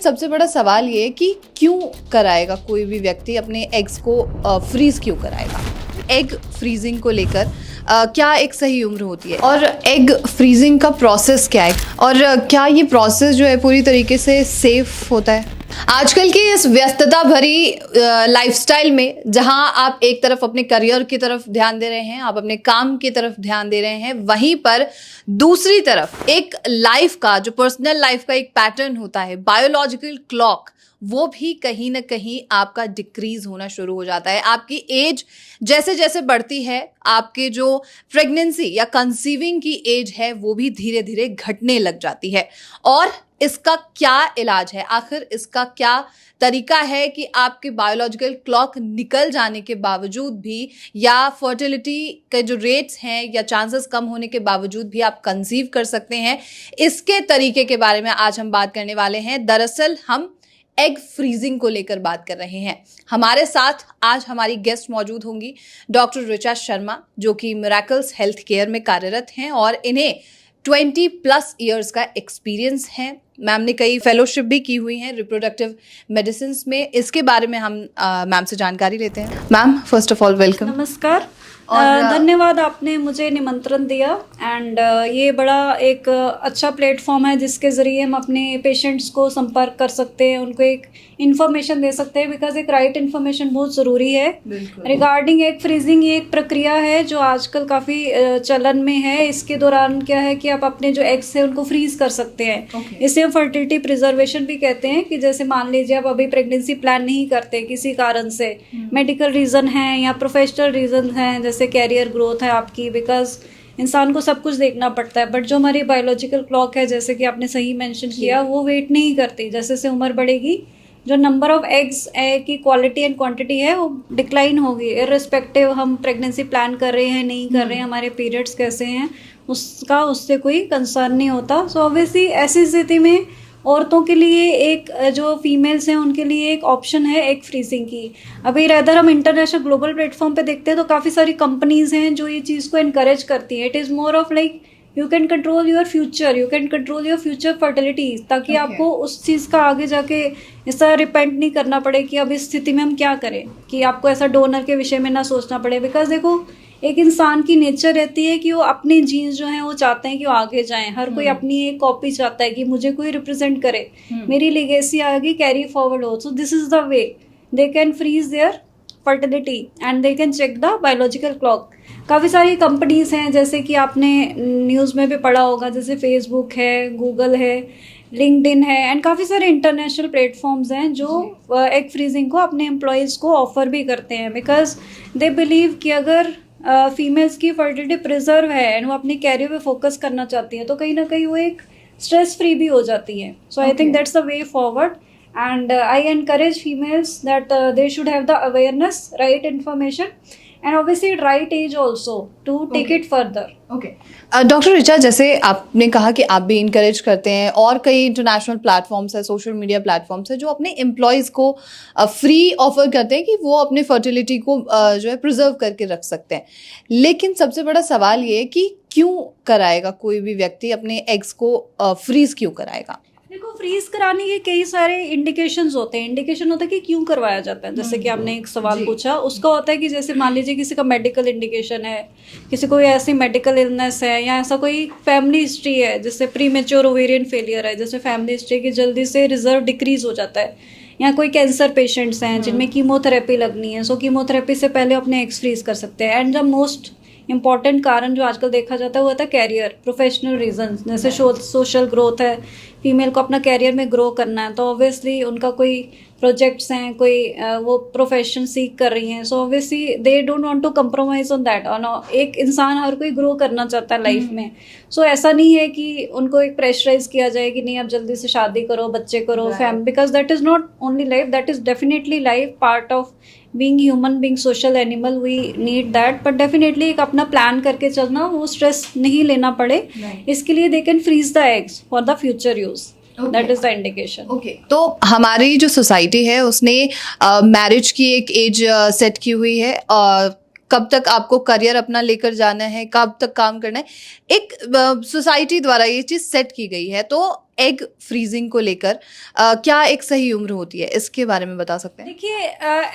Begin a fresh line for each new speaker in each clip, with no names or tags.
सबसे बड़ा सवाल ये है कि क्यों कराएगा कोई भी व्यक्ति अपने एग्स को फ्रीज क्यों कराएगा? एग फ्रीजिंग को लेकर क्या एक सही उम्र होती है और एग फ्रीजिंग का प्रोसेस क्या है और क्या ये प्रोसेस जो है पूरी तरीके से सेफ होता है? आजकल की इस व्यस्तता भरी लाइफस्टाइल में जहां आप एक तरफ अपने करियर की तरफ ध्यान दे रहे हैं, आप अपने काम की तरफ ध्यान दे रहे हैं, वहीं पर दूसरी तरफ एक लाइफ का जो पर्सनल लाइफ का एक पैटर्न होता है, बायोलॉजिकल क्लॉक, वो भी कहीं ना कहीं आपका डिक्रीज होना शुरू हो जाता है। आपकी एज जैसे जैसे बढ़ती है, आपके जो प्रेगनेंसी या कंसीविंग की एज है वो भी धीरे धीरे घटने लग जाती है। और इसका क्या इलाज है, आखिर इसका क्या तरीका है कि आपके बायोलॉजिकल क्लॉक निकल जाने के बावजूद भी या फर्टिलिटी के जो रेट्स हैं या चांसेस कम होने के बावजूद भी आप कंसीव कर सकते हैं, इसके तरीके के बारे में आज हम बात करने वाले हैं। दरअसल हम एग फ्रीजिंग को लेकर बात कर रहे हैं। हमारे साथ आज हमारी गेस्ट मौजूद होंगी डॉक्टर ऋचा शर्मा, जो कि मिरेकल्स हेल्थ केयर में कार्यरत हैं और इन्हें 20+ ईयर्स का एक्सपीरियंस है। मैम ने कई फेलोशिप भी की हुई हैं रिप्रोडक्टिव मेडिसिन में। इसके बारे में हम मैम से जानकारी लेते हैं। Ma'am, first of all welcome.
नमस्कार धन्यवाद, आपने मुझे निमंत्रण दिया एंड ये बड़ा एक अच्छा प्लेटफॉर्म है जिसके ज़रिए हम अपने पेशेंट्स को संपर्क कर सकते हैं, उनको एक इन्फॉर्मेशन दे सकते हैं, बिकॉज एक राइट इन्फॉर्मेशन बहुत ज़रूरी है रिगार्डिंग एग फ्रीजिंग। ये एक प्रक्रिया है जो आजकल काफ़ी चलन में है। इसके दौरान क्या है कि आप अपने जो एग्स हैं उनको फ्रीज कर सकते हैं। इसे हम फर्टिलिटी प्रिजर्वेशन भी कहते हैं कि जैसे मान लीजिए आप अभी प्रेगनेंसी प्लान नहीं करते किसी कारण से, मेडिकल रीज़न है या प्रोफेशनल रीज़न है, जैसे कैरियर ग्रोथ है आपकी, बिकॉज इंसान को सब कुछ देखना पड़ता है, बट जो हमारी बायोलॉजिकल क्लॉक है, जैसे कि आपने सही मेंशन किया, वो वेट नहीं करती। जैसे से उम्र बढ़ेगी, जो नंबर ऑफ एग्स की क्वालिटी एंड क्वांटिटी है वो डिक्लाइन होगी, इररिस्पेक्टिव हम प्रेगनेंसी प्लान कर रहे हैं नहीं कर रहे हैं, हमारे पीरियड्स कैसे हैं उसका उससे कोई कंसर्न नहीं होता। सो ऑब्वियसली ऐसी स्थिति में औरतों के लिए एक जो फीमेल्स हैं उनके लिए एक ऑप्शन है एग फ्रीजिंग की। अभी रेदर हम इंटरनेशनल ग्लोबल प्लेटफॉर्म पे देखते हैं तो काफ़ी सारी कंपनीज हैं जो ये चीज़ को इनकरेज करती है। It is more of like you can control your future, you can control your future fertility, ताकि आपको उस चीज़ का आगे जाके ऐसा रिपेंट नहीं करना पड़े कि अब इस स्थिति में हम क्या करें, कि आपको ऐसा डोनर के विषय में ना सोचना पड़े। बिकॉज देखो, एक इंसान की नेचर रहती है कि वो अपने जीन्स जो हैं वो चाहते हैं कि वो आगे जाएं। हर कोई अपनी एक कॉपी चाहता है कि मुझे कोई रिप्रेजेंट करे, मेरी लेगेसी आगे कैरी फॉरवर्ड हो। So this is the way they can freeze their fertility and they can check the biological clock. काफ़ी सारी कंपनीज हैं, जैसे कि आपने न्यूज़ में भी पढ़ा होगा, जैसे फेसबुक है, गूगल है, लिंक्डइन है एंड काफ़ी सारे इंटरनेशनल प्लेटफॉर्म्स हैं जो एग फ्रीजिंग को अपने एम्प्लॉयज़ को ऑफर भी करते हैं, बिकॉज दे बिलीव कि अगर फीमेल्स की फर्टिलिटी प्रिजर्व है एंड वो अपने कैरियर पे फोकस करना चाहती है तो कहीं ना कहीं वो एक स्ट्रेस फ्री भी हो जाती है। So I think that's the way forward and I encourage females that they should have the awareness, right information and obviously at right age also to take it further.
Doctor Richa, जैसे आपने कहा कि आप भी इनकरेज करते हैं और कई इंटरनेशनल प्लेटफॉर्म्स है, सोशल मीडिया प्लेटफॉर्म्स है जो अपने एम्प्लॉयज़ को फ्री ऑफर करते हैं कि वो अपने फर्टिलिटी को जो है प्रिजर्व करके रख सकते हैं। लेकिन सबसे बड़ा सवाल ये है कि क्यों कराएगा कोई भी व्यक्ति अपने एग्स को फ्रीज क्यों कराएगा?
देखो, फ्रीज कराने के कई सारे इंडिकेशंस होते हैं। इंडिकेशन होता है कि क्यों करवाया जाता है, जैसे कि आपने एक सवाल पूछा, उसका होता है कि जैसे मान लीजिए किसी का मेडिकल इंडिकेशन है, किसी को ऐसी मेडिकल इलनेस है या ऐसा कोई फैमिली हिस्ट्री है, जैसे प्रीमेच्योर ओवेरियन फेलियर है, जैसे फैमिली हिस्ट्री की जल्दी से रिजर्व डिक्रीज हो जाता है, या कोई कैंसर पेशेंट्स हैं जिनमें कीमोथेरेपी लगनी है, सो कीमोथेरेपी से पहले अपने एग्स फ्रीज कर सकते हैं। एंड द मोस्ट इंपॉर्टेंट कारण जो आजकल देखा जाता है वो होता है कैरियर, प्रोफेशनल रीजन, जैसे सोशल ग्रोथ है, फीमेल को अपना कैरियर में ग्रो करना है तो ऑब्वियसली उनका कोई प्रोजेक्ट्स हैं, कोई वो प्रोफेशन सीख कर रही हैं, so obviously they don't want to compromise on that. और एक इंसान हर कोई ग्रो करना चाहता है लाइफ में। सो ऐसा नहीं है कि उनको एक प्रेशराइज किया जाए कि नहीं आप जल्दी से शादी करो, बच्चे करो, family, because that is not only life, that is definitely life, part of being human, being social animal, we need that. But definitely एक अपना प्लान करके चलना, वो स्ट्रेस नहीं लेना पड़े, इसके लिए they can freeze the eggs for the future use. That is the indication.
तो हमारी जो सोसाइटी है उसने मैरिज की एक एज सेट की हुई है, कब तक आपको करियर अपना लेकर जाना है, कब तक काम करना है, एक सोसाइटी द्वारा ये चीज़ सेट की गई है। तो एग फ्रीजिंग को लेकर क्या एक सही उम्र होती है, इसके बारे में बता सकते हैं?
देखिए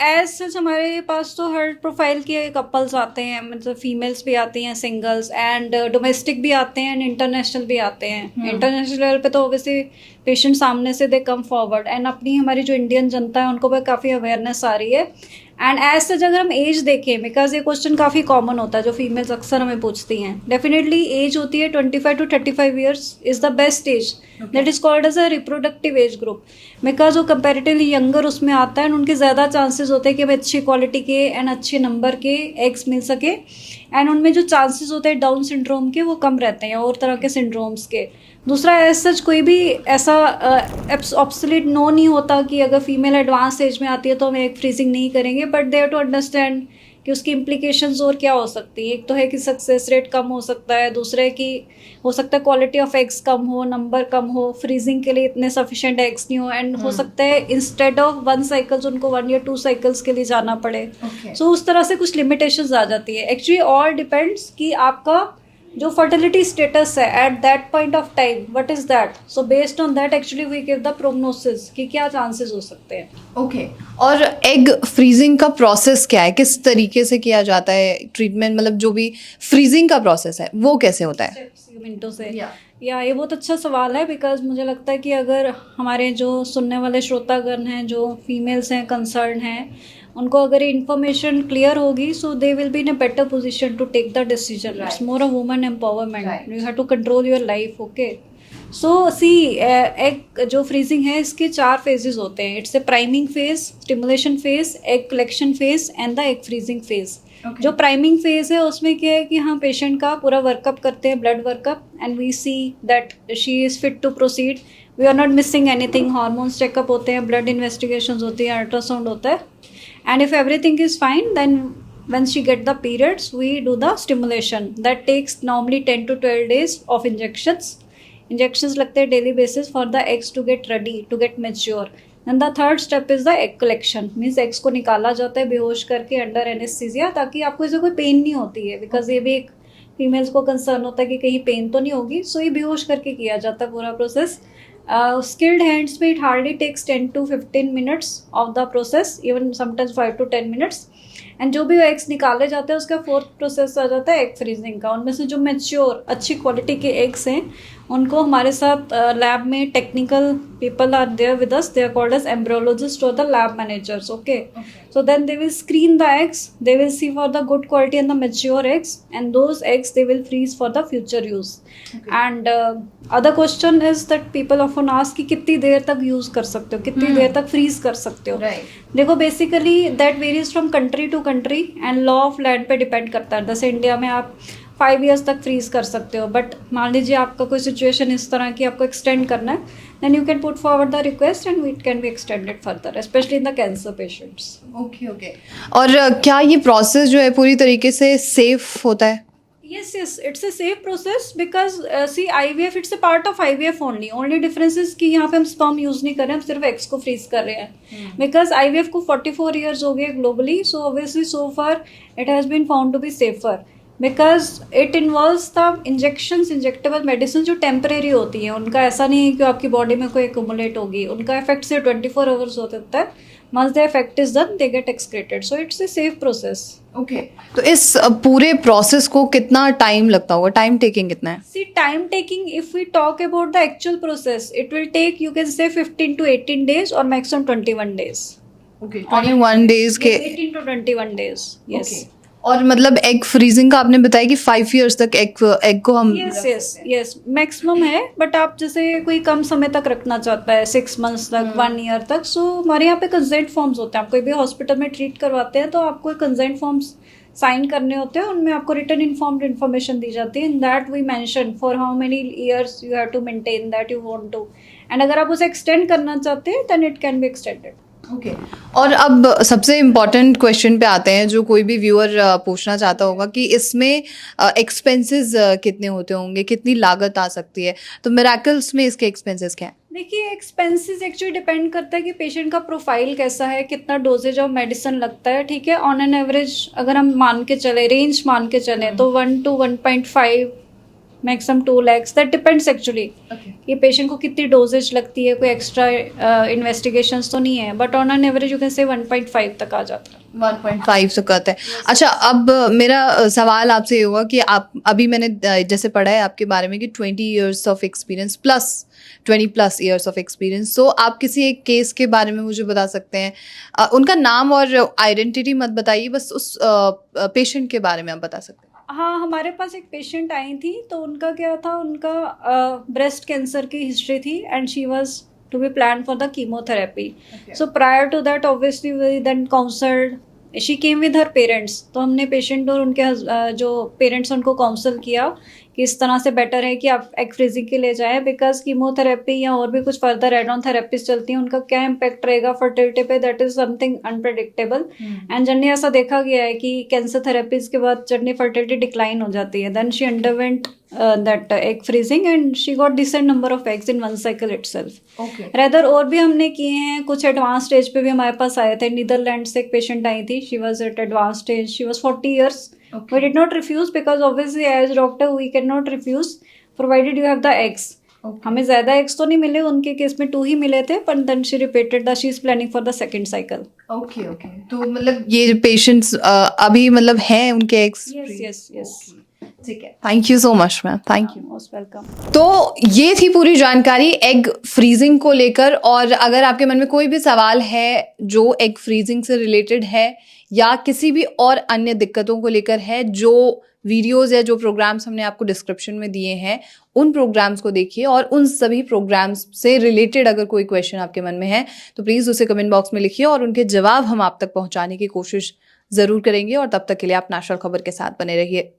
एज सच हमारे पास तो हर प्रोफाइल के कपल्स आते हैं, मतलब फीमेल्स भी आती हैं, सिंगल्स एंड डोमेस्टिक भी आते हैं एंड इंटरनेशनल भी आते हैं। इंटरनेशनल लेवल पे तो ऑब्वियसली पेशेंट सामने से दे कम फॉरवर्ड एंड अपनी हमारी जो इंडियन जनता है उनको भी काफ़ी अवेयरनेस आ रही है। एंड एज सच अगर हम एज देखें, बिकॉज ये क्वेश्चन काफ़ी कॉमन होता है जो फीमेल्स अक्सर हमें पूछती हैं, डेफिनेटली एज होती है 25 to 35 years is the best age that is called as a reproductive age group, because वो कंपेरेटिवली यंगर उसमें आता है एंड उनके ज़्यादा चांसेस होते हैं कि हमें अच्छी क्वालिटी के एंड अच्छे नंबर के एग्स मिल सके एंड उनमें जो चांसेस होते हैं डाउन सिंड्रोम के वो कम रहते हैं और तरह के सिंड्रोम्स के। दूसरा एज सच कोई भी ऐसा ऑब्सोल्यूट नो नहीं होता कि अगर फीमेल एडवांस एज में आती है तो हम एग फ्रीजिंग नहीं करेंगे, but they have to understand कि उसकी इम्प्लीकेशंस और क्या हो सकती है। एक तो है कि सक्सेस रेट कम हो सकता है, दूसरा है कि हो सकता है क्वालिटी ऑफ एग्स कम हो, नंबर कम हो, फ्रीजिंग के लिए इतने सफिशिएंट एग्स नहीं हो एंड हो सकता है इंस्टेड ऑफ 1 साइकिल्स उनको 1 या 2 साइकिल्स के लिए जाना पड़े। सो उस तरह से कुछ लिमिटेशंस आ जाती है। एक्चुअली ऑल डिपेंड्स कि आपका जो फर्टिलिटी स्टेटस है at that point of time what is that, so based on that actually we give the prognosis कि क्या चांसेस हो सकते हैं।
ओके और एग फ्रीजिंग का प्रोसेस क्या है, किस तरीके से किया जाता है ट्रीटमेंट, मतलब जो भी फ्रीजिंग का प्रोसेस है वो कैसे होता है?
मिनटों से या ये बहुत अच्छा सवाल है, बिकॉज मुझे लगता है कि अगर हमारे जो सुनने वाले श्रोतागण हैं जो फीमेल्स हैं कंसर्न हैं उनको अगर इन्फॉर्मेशन क्लियर होगी so they will be in a better position to take the decision. It's more a woman empowerment, you have to control your life. Okay so see egg जो freezing है इसके 4 phases होते हैं। It's a priming phase, stimulation phase, egg collection phase and the egg freezing phase. जो priming phase है उसमें क्या है कि हम पेशेंट का पूरा वर्कअप करते हैं, blood workup, and we see that she is fit to proceed, we are not missing anything. Hormones checkup होते हैं, ब्लड इन्वेस्टिगेशंस होती है, अल्ट्रासाउंड होता है, and if everything is fine then when she get the periods we do the stimulation that takes normally 10 to 12 days of injections लगते हैं daily basis for the eggs to get ready to get mature। then the third step is the egg collection, means eggs को निकाला जाता है बेहोश करके under anesthesia ताकि आपको इसे कोई पेन नहीं होती है, बिकॉज ये भी एक फीमेल्स को कंसर्न होता है कि कहीं पेन तो नहीं होगी, सो ये बेहोश करके किया जाता है पूरा प्रोसेस। skilled hands में it hardly takes 10 to 15 minutes of the process, even sometimes 5 to 10 minutes। And जो भी एग्स निकाले जाते हैं उसका 4th प्रोसेस आ जाता है एग फ्रीजिंग का। उनमें से जो मैच्योर अच्छी क्वालिटी के एग्स हैं उनको हमारे साथ लैब में technical people are there with us, they are called as embryologist और the lab managers. Okay so then they will screen the eggs, they will see for the good quality and the mature eggs and those eggs they will freeze for the future use. And other question is that people often ask कि कितनी देर तक use कर सकते हो, कितनी देर तक freeze कर सकते हो। देखो basically that varies from country to country and law of land पे डिपेंड करता है। जैसे इंडिया में आप 5 ईयर्स तक फ्रीज कर सकते हो, बट मान लीजिए आपका कोई सिचुएशन इस तरह की आपको एक्सटेंड करना है, then you can put forward the request and it can be extended further, specially in the cancer patients.
Okay और क्या ये प्रोसेस जो है पूरी तरीके से सेफ होता है?
Yes, it's a safe process because see IVF it's a part of IVF only. Only difference is कि यहाँ पे हम sperm use नहीं कर रहे हैं, हम सिर्फ eggs को freeze कर रहे हैं। Because IVF को 44 years हो गए globally, so obviously so far it has been found to be safer because it involves the injections, injectable medicine जो temporary होती हैं, उनका ऐसा नहीं है कि आपकी बॉडी में कोई accumulate होगी, उनका effect सिर्फ 24 hours होता है। Once the effect is done, they get excreted. So it's a safe process.
Okay. तो इस पूरे प्रोसेस को कितना टाइम लगता होगा, टाइम टेकिंग कितना है?
See, time taking, if we talk about the actual process, it will take, you can say 15 to 18 days or maximum 21 days.
Okay. 21 days के
18 to 21 days. Yes.
Okay. और मतलब egg freezing का आपने बताया कि 5 years तक एग को हम
यस मैक्सिमम है, बट आप जैसे कोई कम समय तक रखना चाहता है 6 months तक 1 year तक, सो हमारे यहाँ पे कंसेंट फॉर्म्स होते हैं। आप कोई भी हॉस्पिटल में ट्रीट करवाते हैं तो आपको कंसेंट फॉर्म्स साइन करने होते हैं, उनमें आपको रिटन इन्फॉर्म्ड इन्फॉर्मेशन दी जाती है। In that we mention for how many years you have to maintain that you want to, and अगर आप उसे एक्सटेंड करना चाहते हैं then it can be extended.
Okay और अब सबसे इम्पॉर्टेंट क्वेश्चन पे आते हैं जो कोई भी व्यूअर पूछना चाहता होगा कि इसमें एक्सपेंसेस कितने होते होंगे, कितनी लागत आ सकती है, तो मिरेकल्स में इसके एक्सपेंसेस क्या हैं?
देखिए एक्सपेंसेस एक्चुअली डिपेंड करता है कि पेशेंट का प्रोफाइल कैसा है, कितना डोजेज ऑफ मेडिसिन लगता है। ठीक है, ऑन एन एवरेज अगर हम मान के चले, रेंज मान के चले तो 1 to 1.5 maximum 2 lakhs, that depends actually ये पेशेंट को कितनी डोजेज लगती है, कोई एक्स्ट्रा इन्वेस्टिगेशंस तो नहीं है, but on an average you can say 1.5 तक आ जाता है।
1.5 तक आता है। अच्छा, अब मेरा सवाल आपसे ये होगा कि आप अभी मैंने जैसे पढ़ा है आपके बारे में कि 20 years of experience plus 20+ years of experience, तो आप किसी एक केस के बारे में मुझे बता सकते हैं? उनका नाम और आइडेंटिटी मत बताइए, बस उस पेशेंट के बारे में आप बता सकते हैं।
हाँ, हमारे पास एक पेशेंट आई थी, तो उनका क्या था, उनका ब्रेस्ट कैंसर की हिस्ट्री थी and she was to be plan for the chemotherapy. So prior to that obviously we then counselled, she came with her parents, तो हमने पेशेंट और उनके जो पेरेंट्स उनको काउंसल किया कि इस तरह से बेटर है कि आप एग फ्रीजिंग के लिए जाएं, बिकॉज कीमोथेरेपी या और भी कुछ फर्दर एड ऑन थेरेपीज चलती हैं, उनका क्या इम्पैक्ट रहेगा फर्टिलिटी पे, that is something unpredictable. And generally ऐसा देखा गया है कि कैंसर थेरेपीज के बाद जनरली फर्टिलिटी डिक्लाइन हो जाती है। Then she underwent that egg freezing and she got decent number of eggs in 1 cycle itself. Rather और भी हमने किए हैं, कुछ एडवांस स्टेज पे भी हमारे पास आए थे। नीदरलैंड से एक पेशेंट आई थी, she was at advance stage, she was 40 years. We did not refuse because obviously as doctor we cannot refuse provided you have the eggs. हमें ज़्यादा एग्स तो नहीं मिले, उनके केस में 2 ही मिले थे, but then she repeated that she is planning for the second cycle.
Okay. तो मतलब ये पेशेंट्स अभी मतलब हैं उनके एग्स?
Yes.
ठीक है, thank you so much ma'am, thank you.
Most welcome.
तो ये थी पूरी जानकारी एग फ्रीजिंग को लेकर, और अगर आपके मन में कोई भी सवाल है जो एग फ्रीजिंग से रिलेटेड है या किसी भी और अन्य दिक्कतों को लेकर है, जो वीडियोस या जो प्रोग्राम्स हमने आपको डिस्क्रिप्शन में दिए हैं उन प्रोग्राम्स को देखिए, और उन सभी प्रोग्राम्स से रिलेटेड अगर कोई क्वेश्चन आपके मन में है तो प्लीज़ उसे कमेंट बॉक्स में लिखिए और उनके जवाब हम आप तक पहुंचाने की कोशिश ज़रूर करेंगे। और तब तक के लिए आप नेशनल खबर के साथ बने रहिए।